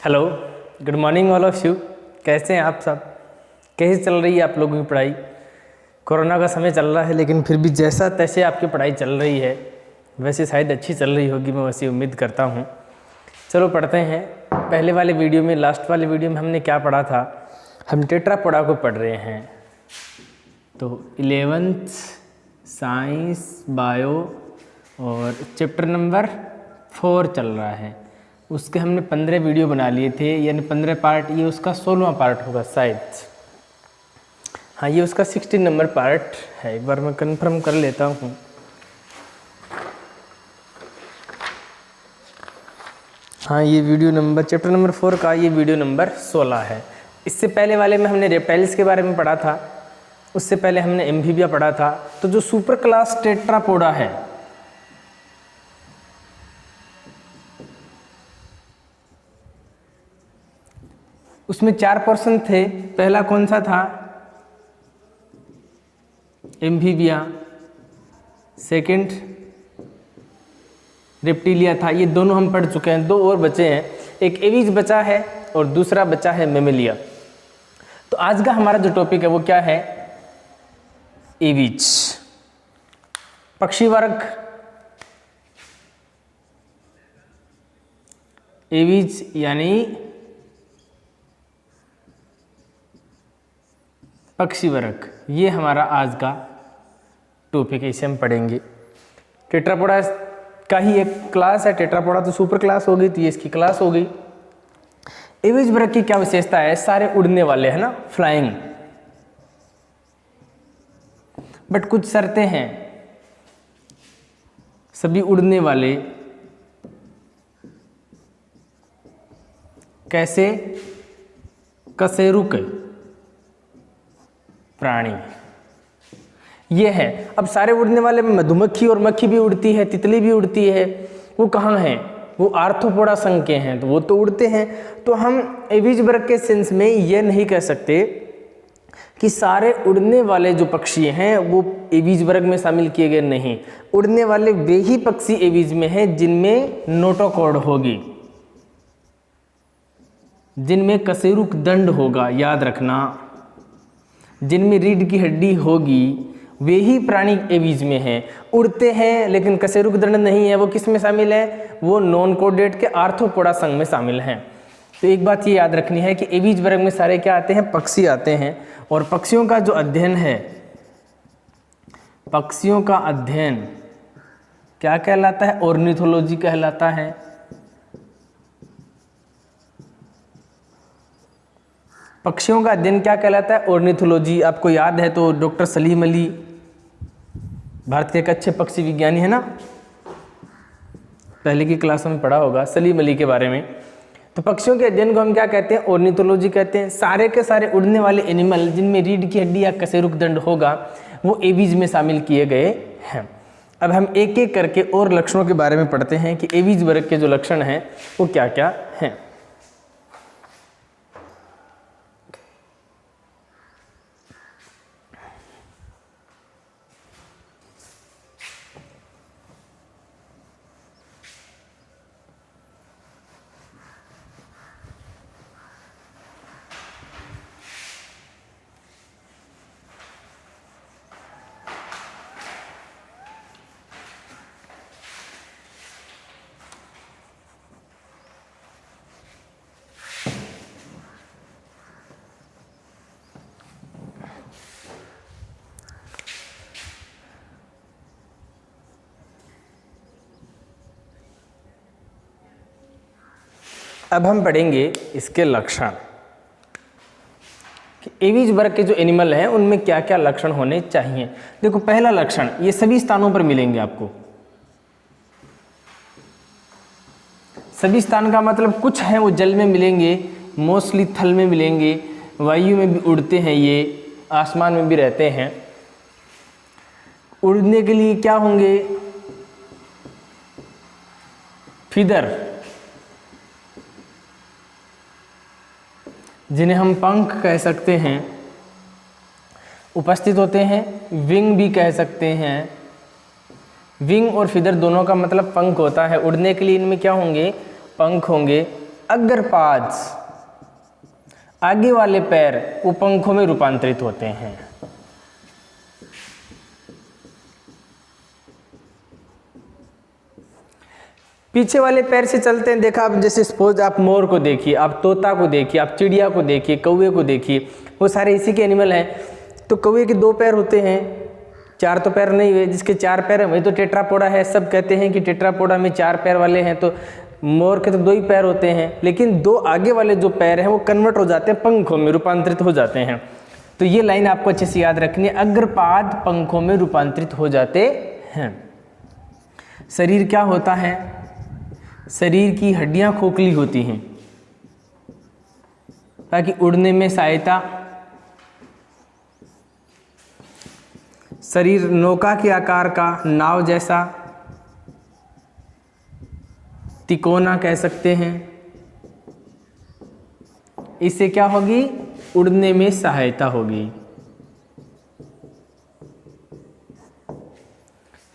Hello, good morning all of you. कैसे हैं आप सब? कैसे चल रही है आप लोगों की पढ़ाई? कोरोना का समय चल रहा है लेकिन फिर भी जैसा तैसे आपकी पढ़ाई चल रही है वैसे शायद अच्छी चल रही होगी, मैं वैसी उम्मीद करता हूँ। चलो पढ़ते हैं। पहले वाले वीडियो में, लास्ट वाले वीडियो में हमने क्या पढ़ा था? हम टेट्रापोडा को पढ़ रहे हैं। तो 11th साइंस बायो और चैप्टर नंबर 4 चल रहा है। उसके हमने 15 वीडियो बना लिए थे, यानी 15 पार्ट। ये उसका 16वां पार्ट होगा शायद। हाँ, ये उसका 16 नंबर पार्ट है। एक बार मैं कंफर्म कर लेता हूँ। हाँ, ये वीडियो नंबर चैप्टर नंबर 4 का ये वीडियो नंबर 16 है। इससे पहले वाले में हमने रेप्टाइल्स के बारे में पढ़ा था, उससे पहले हमने एम्फीबिया पढ़ा था। तो जो सुपर क्लास टेट्रापोडा है, उसमें 4 पोर्शन थे। पहला कौन सा था? एम्फीबिया। सेकंड रेप्टिलिया था। ये दोनों हम पढ़ चुके हैं। 2 और बचे हैं, एक एवीज बचा है और दूसरा बचा है मेमेलिया। तो आज का हमारा जो टॉपिक है वो क्या है? एवीज, पक्षी वर्ग। एवीज यानी पक्षी वर्ग, ये हमारा आज का टॉपिक है, इसे हम पढ़ेंगे। टेट्रापोडा का ही एक क्लास है। टेट्रापोडा तो सुपर क्लास हो गई, तो ये इसकी क्लास हो गई। एवीज वर्ग की क्या विशेषता है? सारे उड़ने वाले हैं ना, फ्लाइंग। बट कुछ शर्तें हैं। सभी उड़ने वाले। कैसे? कशेरुक प्राणी ये है। अब सारे उड़ने वाले में मधुमक्खी और मक्खी भी उड़ती है, तितली भी उड़ती है। वो कहाँ हैं? वो आर्थ्रोपोडा संघ के हैं, तो वो तो उड़ते हैं। तो हम एवीज वर्ग के सेंस में ये नहीं कह सकते कि सारे उड़ने वाले जो पक्षी हैं वो एवीज वर्ग में शामिल किए गए। नहीं, उड़ने वाले वे ही पक्षी एवीज में हैं जिनमें नोटोकॉर्ड होगी, जिनमें कशेरुक दंड होगा, याद रखना। जिनमें रीढ़ की हड्डी होगी वे ही प्राणी एवीज में हैं। उड़ते हैं लेकिन कशेरुक दंड नहीं है। वो किस में शामिल है? वो नॉन कोडेट के आर्थ्रोपोडा संघ में शामिल हैं। तो एक बात ये याद रखनी है कि एवीज वर्ग में सारे क्या आते हैं? पक्षी आते हैं। और पक्षियों का जो अध्ययन है, पक्षियों का अध्ययन क्या कहलाता है? ऑर्निथोलॉजी कहलाता है। पक्षियों का अध्ययन क्या कहलाता है? ऑर्निथोलॉजी। आपको याद है तो डॉक्टर सलीम अली भारत के एक अच्छे पक्षी विज्ञानी है ना, पहले की क्लास में पढ़ा होगा सलीम अली के बारे में। तो पक्षियों के अध्ययन को हम क्या कहते हैं? ऑर्निथोलॉजी कहते हैं। सारे के सारे उड़ने वाले एनिमल जिनमें रीढ़ की हड्डी या कशेरुक दंड होगा वो एवीज में शामिल किए गए हैं। अब हम एक एक करके और लक्षणों के बारे में पढ़ते हैं कि एवीज वर्ग के जो लक्षण हैं वो क्या क्या हैं। अब हम पढ़ेंगे इसके लक्षण कि एवीज वर्ग के जो एनिमल हैं उनमें क्या क्या लक्षण होने चाहिए। देखो, पहला लक्षण, ये सभी स्थानों पर मिलेंगे आपको। सभी स्थान का मतलब कुछ हैं वो जल में मिलेंगे, मोस्टली थल में मिलेंगे, वायु में भी उड़ते हैं, ये आसमान में भी रहते हैं। उड़ने के लिए क्या होंगे? फीदर, जिन्हें हम पंख कह सकते हैं, उपस्थित होते हैं। विंग भी कह सकते हैं। विंग और फीदर दोनों का मतलब पंख होता है। उड़ने के लिए इनमें क्या होंगे? पंख होंगे। अग्रपाद, आगे वाले पैर वो पंखों में रूपांतरित होते हैं। पीछे वाले पैर से चलते हैं। देखा आप, जैसे सपोज आप मोर को देखिए, आप तोता को देखिए, आप चिड़िया को देखिए, कौवे को देखिए, वो सारे इसी के एनिमल हैं। तो कौवे के 2 पैर होते हैं, 4 तो पैर नहीं हुए। जिसके 4 पैर हैं वही तो टेट्रापोडा है। सब कहते हैं कि टेट्रापोडा में 4 पैर वाले हैं, तो मोर के तो 2 ही पैर होते हैं। लेकिन 2 आगे वाले जो पैर हैं वो कन्वर्ट हो जाते हैं, पंखों में रूपांतरित हो जाते हैं। तो ये लाइन आपको अच्छे से याद रखनी है, अग्रपाद पंखों में रूपांतरित हो जाते हैं। शरीर क्या होता है? शरीर की हड्डियां खोखली होती हैं ताकि उड़ने में सहायता। शरीर नौका के आकार का, नाव जैसा, तिकोना कह सकते हैं। इससे क्या होगी? उड़ने में सहायता होगी।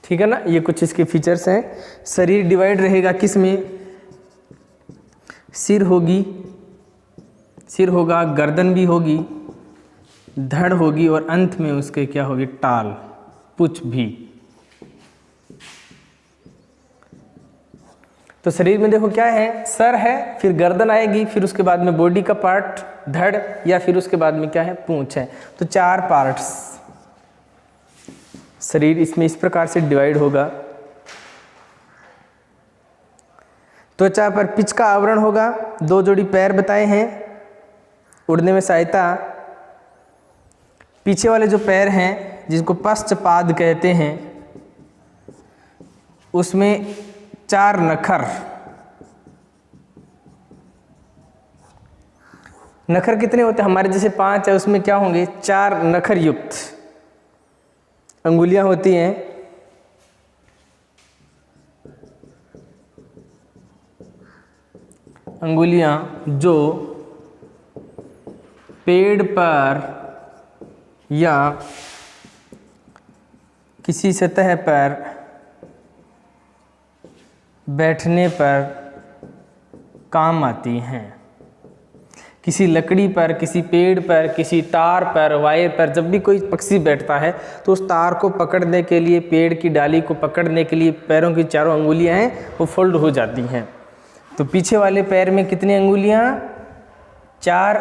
ठीक है ना, ये कुछ इसके फीचर्स हैं। शरीर डिवाइड रहेगा किस में? सिर होगी, सिर होगा, गर्दन भी होगी, धड़ होगी और अंत में उसके क्या होगी? टाल, पुछ भी। तो शरीर में देखो क्या है? सर है, फिर गर्दन आएगी, फिर उसके बाद में बॉडी का पार्ट धड़, या फिर उसके बाद में क्या है? पूंछ है। तो 4 पार्ट्स शरीर इसमें इस प्रकार से डिवाइड होगा। त्वचा पर पिच का आवरण होगा, 2 जोड़ी पैर बताए हैं, उड़ने में सहायता। पीछे वाले जो पैर हैं जिसको पश्चपाद कहते हैं, उसमें 4 नखर। नखर कितने होते हैं? हमारे जैसे 5 है, उसमें क्या होंगे? 4 नखर युक्त अंगुलियां होती हैं। अंगुलियां जो पेड़ पर या किसी सतह पर बैठने पर काम आती हैं। किसी लकड़ी पर, किसी पेड़ पर, किसी तार पर, वायर पर जब भी कोई पक्षी बैठता है तो उस तार को पकड़ने के लिए, पेड़ की डाली को पकड़ने के लिए पैरों की 4 अंगुलियां हैं वो फोल्ड हो जाती हैं। तो पीछे वाले पैर में कितनी अंगुलियां? 4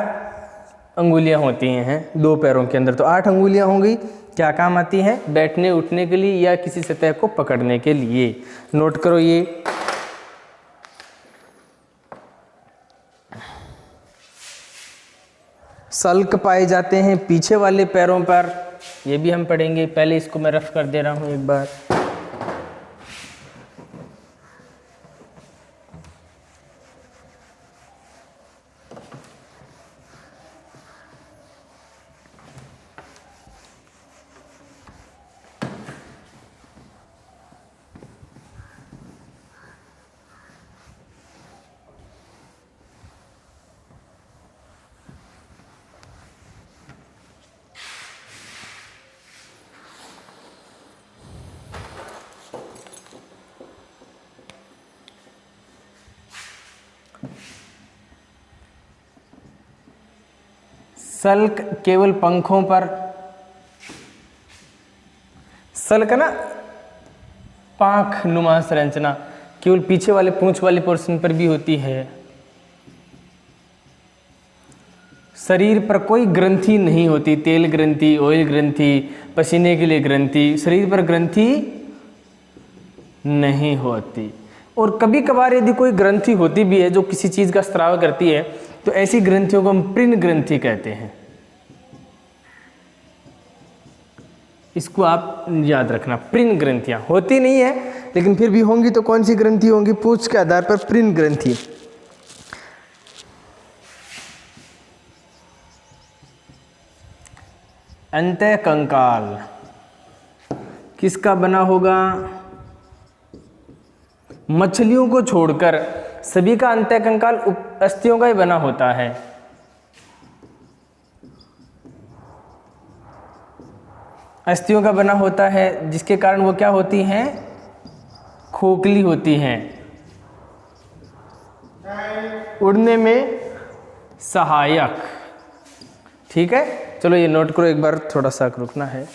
अंगुलियां होती हैं 2 पैरों के अंदर, तो 8 अंगुलियां होंगी। क्या काम आती हैं? बैठने उठने के लिए या किसी सतह को पकड़ने के लिए। नोट करो ये। सल्क पाए जाते हैं पीछे वाले पैरों पर, ये भी हम पढ़ेंगे। पहले इसको मैं रफ कर दे रहा हूं एक बार। सल्क केवल पंखों पर, सल्क ना पांख नुमा संरचना केवल पीछे वाले पूंछ वाले पोर्शन पर भी होती है। शरीर पर कोई ग्रंथि नहीं होती, तेल ग्रंथि, ऑयल ग्रंथि, पसीने के लिए ग्रंथि, शरीर पर ग्रंथि नहीं होती। और कभी कभार यदि कोई ग्रंथि होती भी है जो किसी चीज का स्राव करती है तो ऐसी ग्रंथियों को हम प्रिन ग्रंथि कहते हैं। इसको आप याद रखना, प्रिन ग्रंथियां होती नहीं है लेकिन फिर भी होंगी तो कौन सी ग्रंथि होंगी? पूंछ के आधार पर प्रिन ग्रंथि। अंतः कंकाल किसका बना होगा? मछलियों को छोड़कर सभी का अंतः कंकाल अस्थियों का ही बना होता है। अस्थियों का बना होता है जिसके कारण वो क्या होती हैं? खोखली होती हैं। उड़ने में सहायक। ठीक है, चलो ये नोट करो, एक बार थोड़ा सा रुकना है।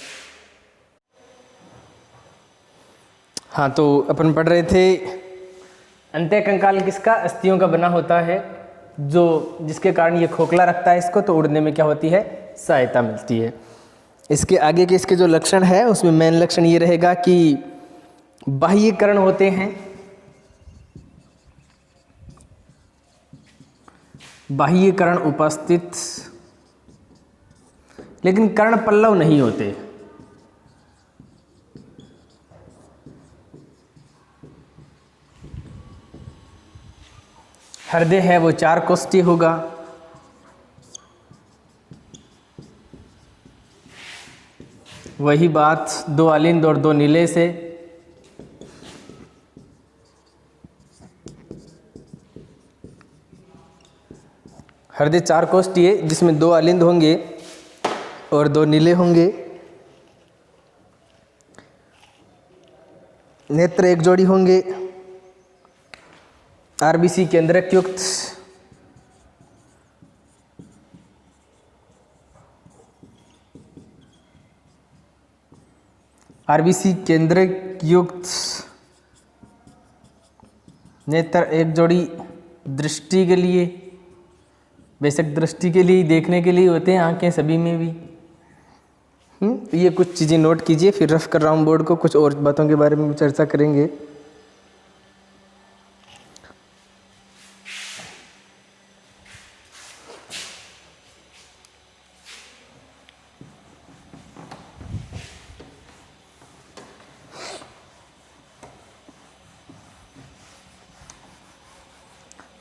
हाँ, तो अपन पढ़ रहे थे अंत्य कंकाल किसका, अस्थियों का बना होता है, जो जिसके कारण ये खोखला रखता है इसको, तो उड़ने में क्या होती है, सहायता मिलती है। इसके आगे के इसके जो लक्षण है उसमें मेन लक्षण ये रहेगा कि बाह्यकरण होते हैं, बाह्यकरण उपस्थित, लेकिन कर्ण पल्लव नहीं होते। हृदय है वो 4 कोष्ठी होगा। वही बात 2 अलिंद और 2 नीले से। हृदय 4 कोष्ठी है जिसमें 2 अलिंद होंगे और 2 नीले होंगे। नेत्र एक जोड़ी होंगे। आरबीसी केंद्रक युक्त, आरबीसी केंद्रक युक्त नेत्र एक जोड़ी दृष्टि के लिए, बेशक दृष्टि के लिए, देखने के लिए होते हैं आंखें सभी में भी। ये कुछ चीज़ें नोट कीजिए, फिर रफ कर रहा हूँ बोर्ड को, कुछ और बातों के बारे में चर्चा करेंगे।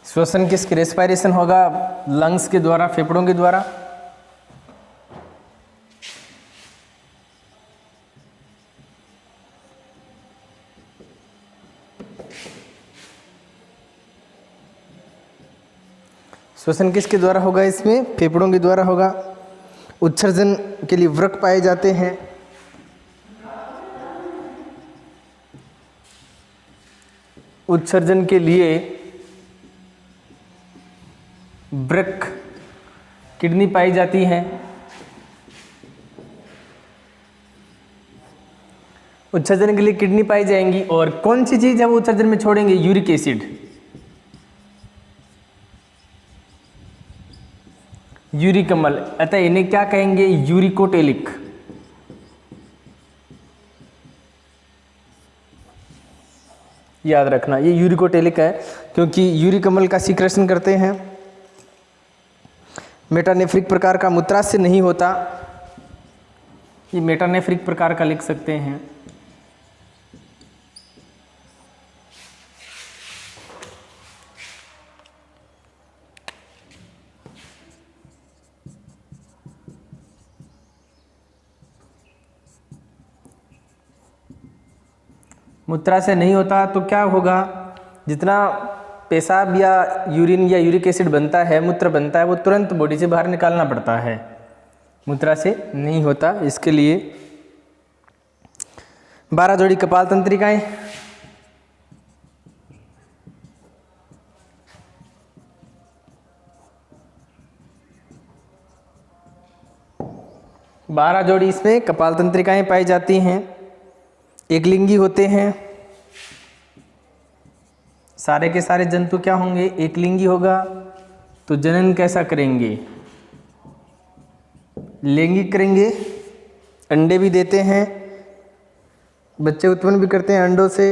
श्वसन किसकी, रेस्पिरेशन होगा लंग्स के द्वारा, फेफड़ों के द्वारा। श्वसन किसके द्वारा होगा, इसमें फेफड़ों के द्वारा होगा। उत्सर्जन के लिए वृक्क पाए जाते हैं। उत्सर्जन के लिए वृक्क, किडनी पाई जाती है। उत्सर्जन के लिए किडनी पाई जाएंगी। और कौन सी चीज है वो उत्सर्जन में छोड़ेंगे, यूरिक एसिड। यूरिक अम्ल, अतः इन्हें क्या कहेंगे, यूरिकोटेलिक। याद रखना ये यूरिकोटेलिक है क्योंकि यूरिक अम्ल का सीक्रेशन करते हैं। मेटानेफ्रिक प्रकार का मूत्राशय से नहीं होता, ये मेटानेफ्रिक प्रकार का लिख सकते हैं। मूत्राशय नहीं होता तो क्या होगा, जितना पेशाब या यूरिन या यूरिक एसिड बनता है, मूत्र बनता है, वो तुरंत बॉडी से बाहर निकालना पड़ता है। मूत्राशय नहीं होता, इसके लिए 12 जोड़ी कपाल तंत्रिकाएं, बारह जोड़ी इसमें कपाल तंत्रिकाएं पाई जाती हैं। एक लिंगी होते हैं। सारे के सारे जंतु क्या होंगे, एक लिंगी होगा। तो जनन कैसा करेंगे, लैंगिक करेंगे। अंडे भी देते हैं, बच्चे उत्पन्न भी करते हैं अंडों से।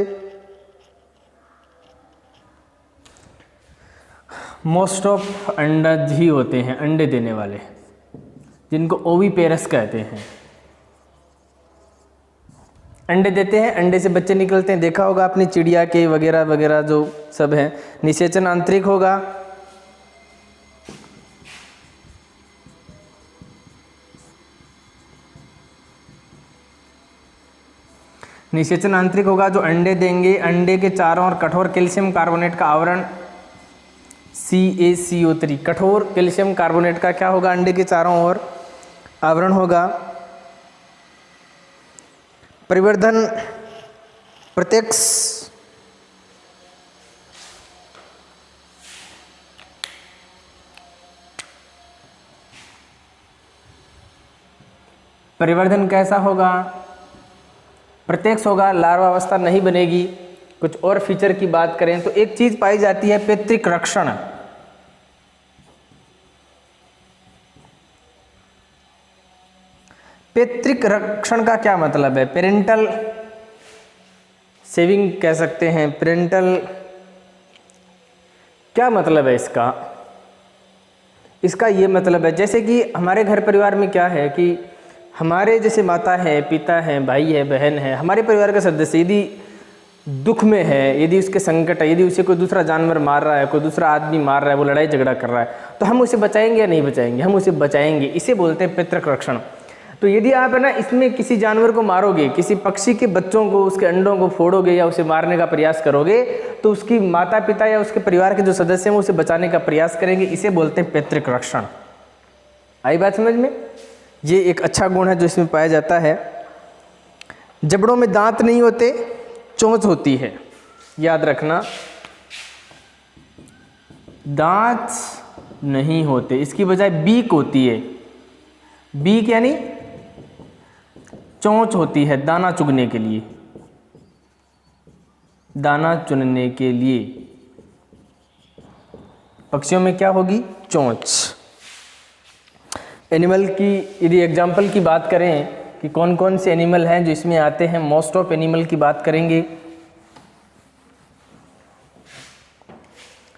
मोस्ट ऑफ अंडज ही होते हैं अंडे देने वाले, जिनको ओविपेरस कहते हैं। अंडे देते हैं, अंडे से बच्चे निकलते हैं। देखा होगा अपनी चिड़िया के वगैरह वगैरह जो सब है। निषेचन आंतरिक होगा। निषेचन आंतरिक होगा जो अंडे देंगे। अंडे के चारों ओर कठोर कैल्शियम कार्बोनेट का आवरण CaCO3, कठोर कैल्शियम कार्बोनेट का क्या होगा, अंडे के चारों ओर आवरण होगा। परिवर्धन प्रत्यक्ष परिवर्धन कैसा होगा? प्रत्यक्ष होगा, लार्वा अवस्था नहीं बनेगी। कुछ और फीचर की बात करें तो एक चीज पाई जाती है पैतृक रक्षण। पैतृक रक्षण का क्या मतलब है? पेरेंटल सेविंग कह सकते हैं, पेरेंटल क्या मतलब है इसका? इसका ये मतलब है जैसे कि हमारे घर परिवार में क्या है कि हमारे जैसे माता है, पिता है, भाई है, बहन है, हमारे परिवार का सदस्य यदि दुख में है, यदि उसके संकट है, यदि उसे कोई दूसरा जानवर मार रहा है, कोई दूसरा आदमी मार रहा है, वो लड़ाई झगड़ा कर रहा है, तो हम उसे बचाएंगे या नहीं बचाएंगे? हम उसे बचाएंगे। इसे बोलते हैं पैतृक रक्षण। तो यदि आप है ना इसमें किसी जानवर को मारोगे, किसी पक्षी के बच्चों को, उसके अंडों को फोड़ोगे या उसे मारने का प्रयास करोगे, तो उसकी माता पिता या उसके परिवार के जो सदस्य हैं वो उसे बचाने का प्रयास करेंगे। इसे बोलते हैं पैतृक रक्षण। आई बात समझ में? ये एक अच्छा गुण है जो इसमें पाया जाता है। जबड़ों में दांत नहीं होते, चोंच होती है। याद रखना, दांत नहीं होते, इसकी बजाय बीक होती है। बीक यानी चोंच होती है दाना चुगने के लिए, दाना चुनने के लिए। पक्षियों में क्या होगी? चोंच। एनिमल की यदि एग्जाम्पल की बात करें कि कौन कौन से एनिमल हैं जो इसमें आते हैं, मोस्ट ऑफ एनिमल की बात करेंगे।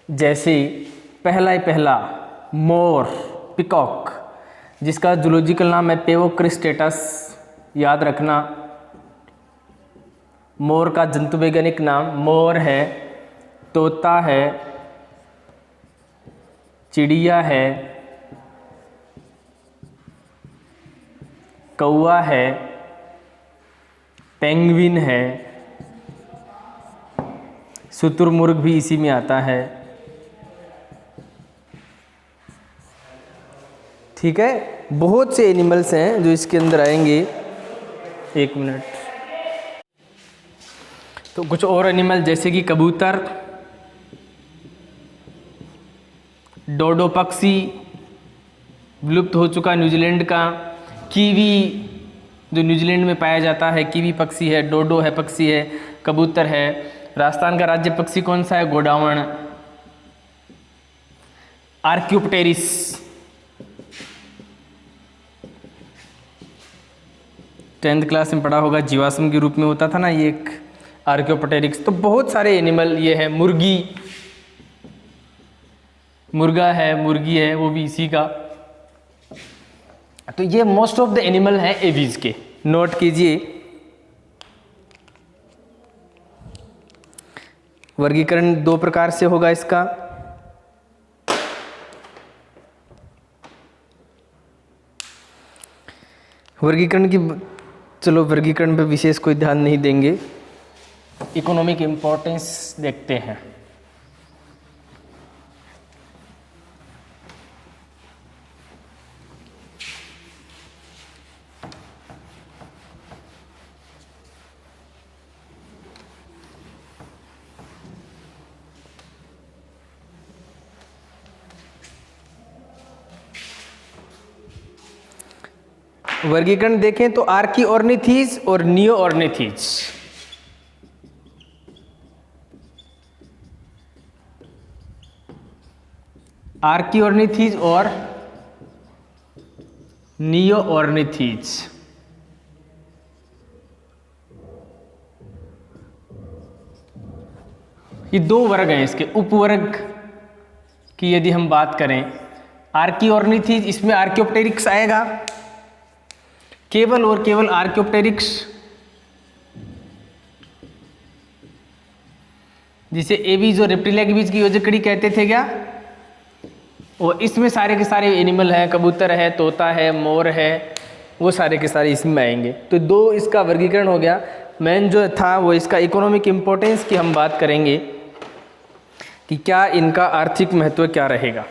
जैसे पहला मोर, पिकॉक, जिसका जूलॉजिकल नाम है पेवोक्रिस्टेटस। याद रखना, मोर का जंतु वैज्ञानिक नाम मोर है, तोता है, चिड़िया है, कौवा है, पेंगुइन है, शुतुरमुर्ग भी इसी में आता है। ठीक है, बहुत से एनिमल्स हैं जो इसके अंदर आएंगे। एक मिनट। तो कुछ और एनिमल जैसे कि कबूतर, डोडो पक्षी विलुप्त हो चुका न्यूजीलैंड का, कीवी जो न्यूजीलैंड में पाया जाता है, कीवी पक्षी है, डोडो है पक्षी है, कबूतर है। राजस्थान का राज्य पक्षी कौन सा है? गोडावण। आर्क्योप्टेरिस, 10th क्लास में पढ़ा होगा, जीवाश्म के रूप में होता था ना ये एक आर्क्योप्टेरिक्स। तो बहुत सारे एनिमल ये है। मुर्गी, मुर्गा है, मुर्गी है, वो भी इसी का। तो ये मोस्ट ऑफ द एनिमल हैं एवीज के, नोट कीजिए। वर्गीकरण दो प्रकार से होगा इसका। वर्गीकरण की, चलो वर्गीकरण पे विशेष कोई ध्यान नहीं देंगे, इकोनॉमिक इंपॉर्टेंस देखते हैं। वर्गीकरण देखें तो आर्की ऑर्निथीज और नियो ऑर्निथीज। आर्की ऑर्निथीज और नियो ऑर्निथीज, ये दो वर्ग हैं। इसके उपवर्ग की यदि हम बात करें, आर्की ऑर्निथीज, इसमें आर्क्योप्टेरिक्स आएगा, केवल और केवल आर्क्योप्टेरिक्स, जिसे एवीज और रेप्टिलिया के बीच की योजकड़ी कहते थे क्या। और इसमें सारे के सारे एनिमल हैं, कबूतर है, तोता है, मोर है, वो सारे के सारे इसमें आएंगे। तो दो इसका वर्गीकरण हो गया। मेन जो था वो इसका इकोनॉमिक इम्पोर्टेंस की हम बात करेंगे कि क्या इनका आर्थिक महत्व क्या रहेगा।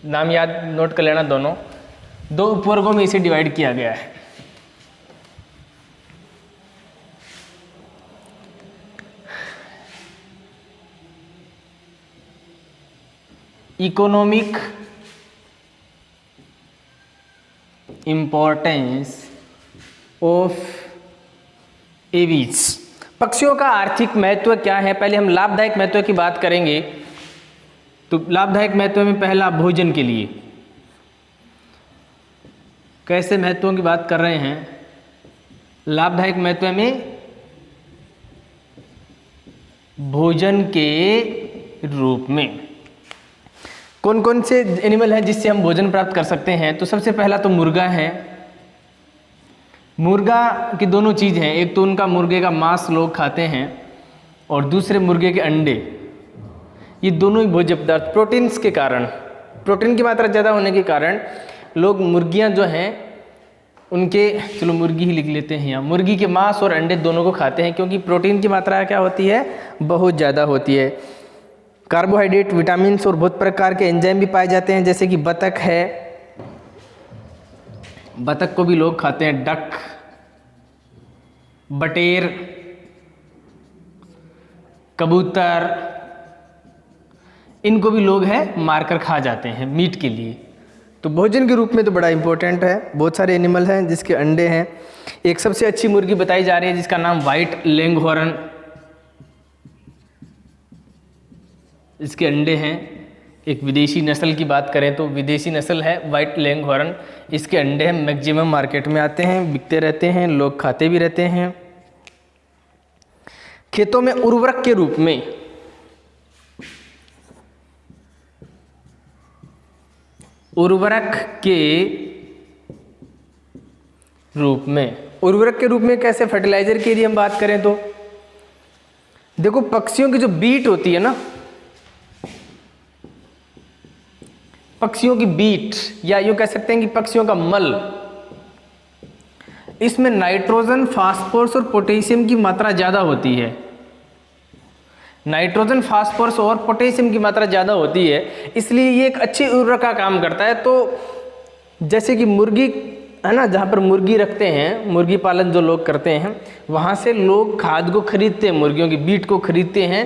नाम याद नोट कर लेना। दोनों दो उपवर्गों में इसे डिवाइड किया गया है। Economic importance of aves. पक्षियों का आर्थिक महत्व क्या है? पहले हम लाभदायक महत्व की बात करेंगे। तो लाभदायक महत्व में पहला भोजन के लिए कैसे महत्वों की बात कर रहे हैं? लाभदायक महत्व में भोजन के रूप में कौन कौन से एनिमल हैं जिससे हम भोजन प्राप्त कर सकते हैं? तो सबसे पहला तो मुर्गा है। मुर्गा की दोनों चीज़ हैं, एक तो उनका मुर्गे का मांस लोग खाते हैं और दूसरे मुर्गे के अंडे। ये दोनों ही भोज्य पदार्थ प्रोटीन्स के कारण, प्रोटीन की मात्रा ज़्यादा होने के कारण लोग मुर्गियां जो हैं उनके, चलो मुर्गी ही लिख लेते हैं यहाँ, मुर्गी के मांस और अंडे दोनों को खाते हैं क्योंकि प्रोटीन की मात्रा क्या होती है? बहुत ज़्यादा होती है। कार्बोहाइड्रेट, विटामिन और बहुत प्रकार के एंजाइम भी पाए जाते हैं, जैसे कि बतख है, बतख को भी लोग खाते हैं, डक, बटेर, कबूतर, इनको भी लोग मारकर खा जाते हैं मीट के लिए। तो भोजन के रूप में तो बड़ा इंपॉर्टेंट है। बहुत सारे एनिमल हैं जिसके अंडे हैं। एक सबसे अच्छी मुर्गी बताई जा रही है जिसका नाम व्हाइट लैंगहॉर्न, इसके अंडे हैं। एक विदेशी नस्ल की बात करें तो विदेशी नस्ल है व्हाइट लैंगहॉर्न, इसके अंडे हैं, मैक्सिमम मार्केट में आते हैं, बिकते रहते हैं, लोग खाते भी रहते हैं। खेतों में उर्वरक के रूप में उर्वरक के रूप में कैसे? फर्टिलाइजर के लिए हम बात करें तो देखो, पक्षियों की जो बीट होती है ना, पक्षियों की बीट या यूं कह सकते हैं कि पक्षियों का मल, इसमें नाइट्रोजन, फास्फोरस और पोटेशियम की मात्रा ज़्यादा होती है। नाइट्रोजन, फास्फोरस और पोटेशियम की मात्रा ज़्यादा होती है, इसलिए ये एक अच्छी उर्वरक का काम करता है। तो जैसे कि मुर्गी है ना, जहाँ पर मुर्गी रखते हैं, मुर्गी पालन जो लोग करते हैं, वहाँ से लोग खाद को खरीदते हैं, मुर्गियों की बीट को खरीदते हैं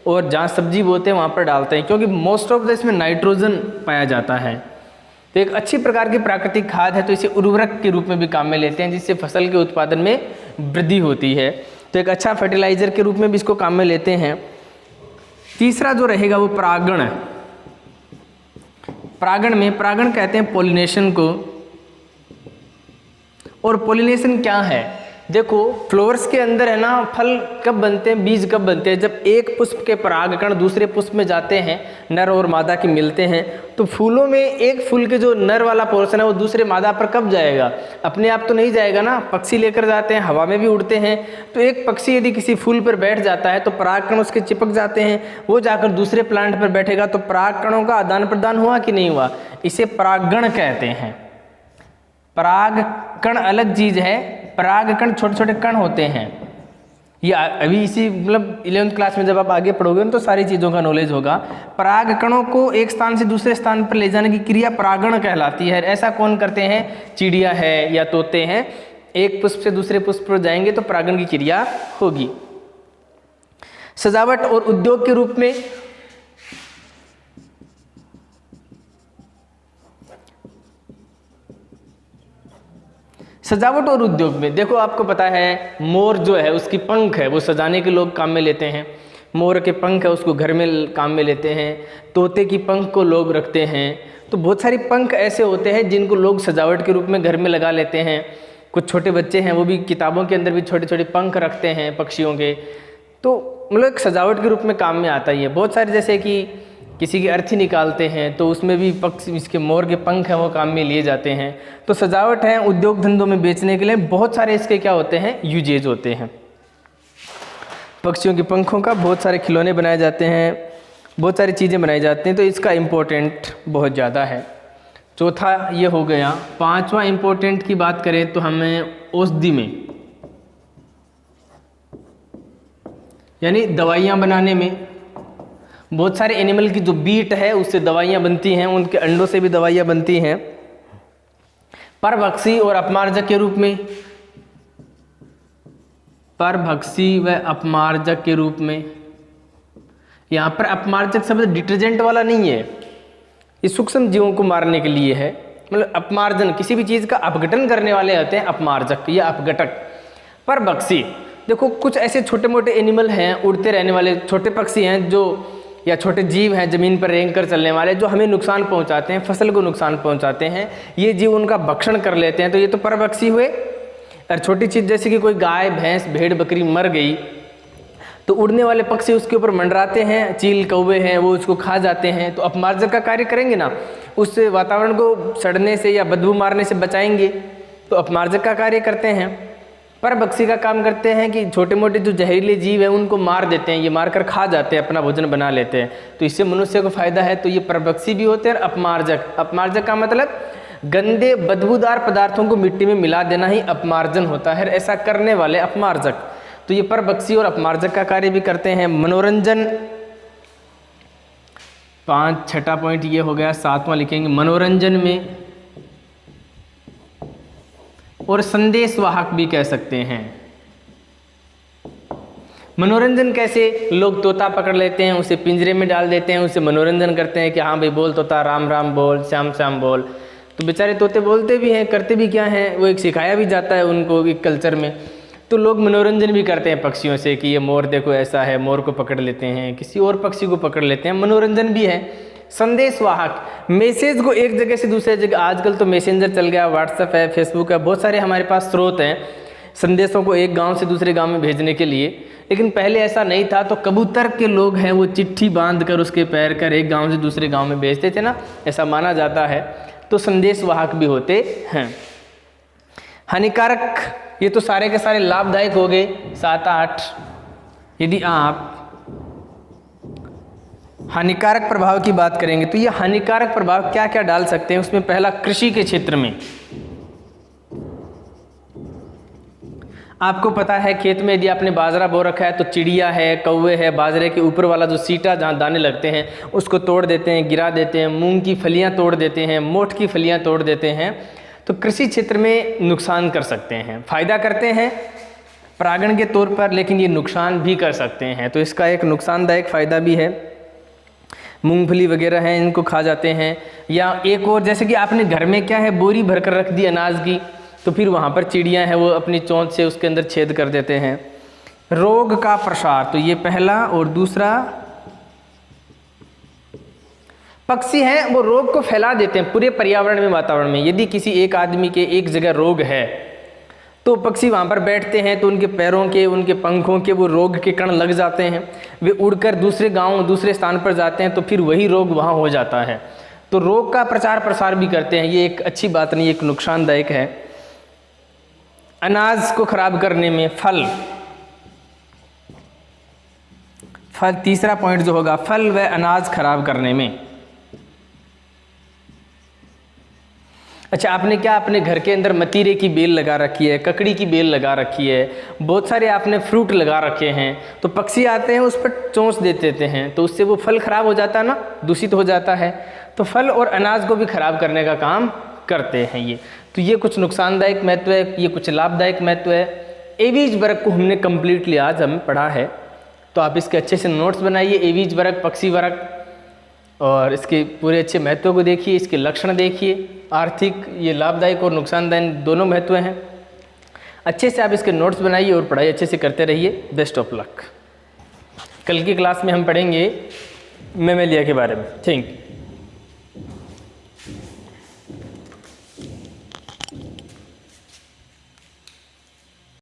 और जहाँ सब्जी बोते हैं वहाँ पर डालते हैं, क्योंकि मोस्ट ऑफ द इसमें नाइट्रोजन पाया जाता है। तो एक अच्छी प्रकार की प्राकृतिक खाद है, तो इसे उर्वरक के रूप में भी काम में लेते हैं, जिससे फसल के उत्पादन में वृद्धि होती है। तो एक अच्छा फर्टिलाइजर के रूप में भी इसको काम में लेते हैं। तीसरा जो रहेगा वो परागण है। परागण कहते हैं पॉलिनेशन को। और पॉलिनेशन क्या है? देखो, फ्लावर्स के अंदर है ना, फल कब बनते हैं, बीज कब बनते हैं? जब एक पुष्प के परागकण दूसरे पुष्प में जाते हैं, नर और मादा के मिलते हैं, तो फूलों में एक फूल के जो नर वाला पोर्शन है वो दूसरे मादा पर कब जाएगा? अपने आप तो नहीं जाएगा ना, पक्षी लेकर जाते हैं, हवा में भी उड़ते हैं। तो एक पक्षी यदि किसी फूल पर बैठ जाता है तो परागकण उसके चिपक जाते हैं, वो जाकर दूसरे प्लांट पर बैठेगा, तो परागकणों का आदान प्रदान हुआ कि नहीं हुआ? इसे परागण कहते हैं। परागकण अलग चीज है, परागकण छोटे छोटे कण होते हैं। ये अभी इसी मतलब 11वीं क्लास में जब आप आगे पढ़ोगे तो सारी चीज़ों का नॉलेज होगा। परागकणों को एक स्थान से दूसरे स्थान पर ले जाने की क्रिया परागण कहलाती है। ऐसा कौन करते हैं? चिड़िया है या तोते हैं, एक पुष्प से दूसरे पुष्प पर जाएंगे तो परागण की क्रिया होगी। सजावट और उद्योग के रूप में सजावट और उद्योग में देखो, आपको पता है मोर जो है उसकी पंख है वो सजाने के लोग काम में लेते हैं। मोर के पंख है उसको घर में काम में लेते हैं। तोते की पंख को लोग रखते हैं। तो बहुत सारी पंख ऐसे होते हैं जिनको लोग सजावट के रूप में घर में लगा लेते हैं। कुछ छोटे बच्चे हैं वो भी किताबों के अंदर भी छोटे छोटे पंख रखते हैं पक्षियों के। तो मतलब एक सजावट के रूप में काम में आता ही है। बहुत सारे, जैसे कि किसी की अर्थी निकालते हैं तो उसमें भी पक्षी, इसके मोर के पंख हैं वो काम में लिए जाते हैं। तो सजावट है, उद्योग धंधों में बेचने के लिए बहुत सारे इसके क्या होते हैं, यूजेज होते हैं। पक्षियों के पंखों का बहुत सारे खिलौने बनाए जाते हैं, बहुत सारी चीज़ें बनाई जाती हैं, तो इसका इम्पोर्टेंट बहुत ज़्यादा है। चौथा ये हो गया। पांचवा इम्पोर्टेंट की बात करें तो हमें औषधि में, यानी दवाइयाँ बनाने में, बहुत सारे एनिमल की जो बीट है उससे दवाइयाँ बनती हैं, उनके अंडों से भी दवाइयाँ बनती हैं। परभक्षी और अपमार्जक के रूप में, परभक्षी व अपमार्जक के रूप में। यहाँ पर अपमार्जक शब्द डिटर्जेंट वाला नहीं है, ये सूक्ष्म जीवों को मारने के लिए है। मतलब अपमार्जन, किसी भी चीज़ का अपघटन करने वाले होते हैं अपमार्जक या अपघटक। परभक्षी, देखो कुछ ऐसे छोटे मोटे एनिमल हैं, उड़ते रहने वाले छोटे पक्षी हैं जो, या छोटे जीव हैं ज़मीन पर रेंग कर चलने वाले, जो हमें नुकसान पहुंचाते हैं, फसल को नुकसान पहुंचाते हैं, ये जीव उनका भक्षण कर लेते हैं, तो ये तो परभक्षी हुए। और छोटी चीज़ जैसे कि कोई गाय भैंस भेड़ बकरी मर गई तो उड़ने वाले पक्षी उसके ऊपर मंडराते हैं, चील कौवे हैं वो उसको खा जाते हैं, तो अपमार्जक का कार्य करेंगे ना, उस वातावरण को सड़ने से या बदबू मारने से बचाएंगे, तो अपमार्जक का कार्य करते हैं। परभक्षी का काम करते हैं कि छोटे मोटे जो जहरीले जीव हैं उनको मार देते हैं, ये मारकर खा जाते हैं, अपना भोजन बना लेते हैं, तो इससे मनुष्य को फायदा है। तो ये परभक्षी भी होते हैं। अपमार्जक, अपमार्जक का मतलब गंदे बदबूदार पदार्थों को मिट्टी में मिला देना ही अपमार्जन होता है, ऐसा करने वाले अपमार्जक। तो ये परभक्षी और अपमार्जक का कार्य भी करते हैं। मनोरंजन, 5 छठा पॉइंट ये हो गया। 7वां लिखेंगे मनोरंजन में, और संदेशवाहक भी कह सकते हैं। मनोरंजन कैसे, लोग तोता पकड़ लेते हैं, उसे पिंजरे में डाल देते हैं, उसे मनोरंजन करते हैं कि हाँ भाई बोल तोता, राम राम बोल, श्याम श्याम बोल, तो बेचारे तोते बोलते भी हैं, करते भी क्या हैं, वो एक सिखाया भी जाता है उनको एक कल्चर में। तो लोग मनोरंजन भी करते हैं पक्षियों से कि ये मोर देखो ऐसा है, मोर को पकड़ लेते हैं, किसी और पक्षी को पकड़ लेते हैं, मनोरंजन भी है। संदेशवाहक, मैसेज को एक जगह से दूसरे जगह, आजकल तो मैसेंजर चल गया, व्हाट्सएप है, फेसबुक है, बहुत सारे हमारे पास स्रोत हैं संदेशों को एक गांव से दूसरे गांव में भेजने के लिए। लेकिन पहले ऐसा नहीं था, तो कबूतर के लोग हैं वो चिट्ठी बांध कर उसके पैर कर एक गांव से दूसरे गांव में भेजते थे ना, ऐसा माना जाता है। तो संदेशवाहक भी होते हैं। हानिकारक, ये तो सारे के सारे लाभदायक हो गए 7-8। यदि आप हानिकारक प्रभाव की बात करेंगे तो ये हानिकारक प्रभाव क्या क्या डाल सकते हैं, उसमें पहला कृषि के क्षेत्र में। आपको पता है खेत में यदि आपने बाजरा बो रखा है तो चिड़िया है, कौवे है, बाजरे के ऊपर वाला जो सीटा जहाँ दाने लगते हैं उसको तोड़ देते हैं, गिरा देते हैं, मूंग की फलियाँ तोड़ देते हैं, मोठ की फलियाँ तोड़ देते हैं। तो कृषि क्षेत्र में नुकसान कर सकते हैं। फायदा करते हैं परागण के तौर पर, लेकिन ये नुकसान भी कर सकते हैं, तो इसका एक नुकसानदायक फ़ायदा भी है। मूंगफली वगैरह हैं इनको खा जाते हैं। या एक और, जैसे कि आपने घर में क्या है बोरी भर कर रख दी अनाज की, तो फिर वहाँ पर चिड़ियाँ हैं वो अपनी चोंच से उसके अंदर छेद कर देते हैं। रोग का प्रसार, तो ये पहला। और दूसरा, पक्षी हैं वो रोग को फैला देते हैं पूरे पर्यावरण में, वातावरण में। यदि किसी एक आदमी के एक जगह रोग है तो पक्षी वहाँ पर बैठते हैं तो उनके पैरों के, उनके पंखों के वो रोग के कण लग जाते हैं, वे उड़कर दूसरे गांव, दूसरे स्थान पर जाते हैं, तो फिर वही रोग वहाँ हो जाता है। तो रोग का प्रचार प्रसार भी करते हैं, ये एक अच्छी बात नहीं, एक नुकसानदायक है। अनाज को खराब करने में, फल, तीसरा पॉइंट जो होगा, फल व अनाज खराब करने में। अच्छा, आपने क्या अपने घर के अंदर मतीरे की बेल लगा रखी है, ककड़ी की बेल लगा रखी है, बहुत सारे आपने फ्रूट लगा रखे हैं, तो पक्षी आते हैं उस पर चोंच दे देते हैं, तो उससे वो फल खराब हो जाता है ना, दूषित हो जाता है। तो फल और अनाज को भी खराब करने का काम करते हैं ये। तो ये कुछ नुकसानदायक महत्व है, ये कुछ लाभदायक महत्व है। एवीज वर्ग को हमने कम्प्लीटली आज हम पढ़ा है, तो आप इसके अच्छे से नोट्स बनाइए। एवीज वर्ग, पक्षी वर्ग, और इसके पूरे अच्छे महत्व को देखिए, इसके लक्षण देखिए। आर्थिक, ये लाभदायक और नुकसानदायक दोनों महत्व हैं। अच्छे से आप इसके नोट्स बनाइए और पढ़ाई अच्छे से करते रहिए। Best of luck. कल की क्लास में हम पढ़ेंगे मेमेलिया के बारे में। Thank you.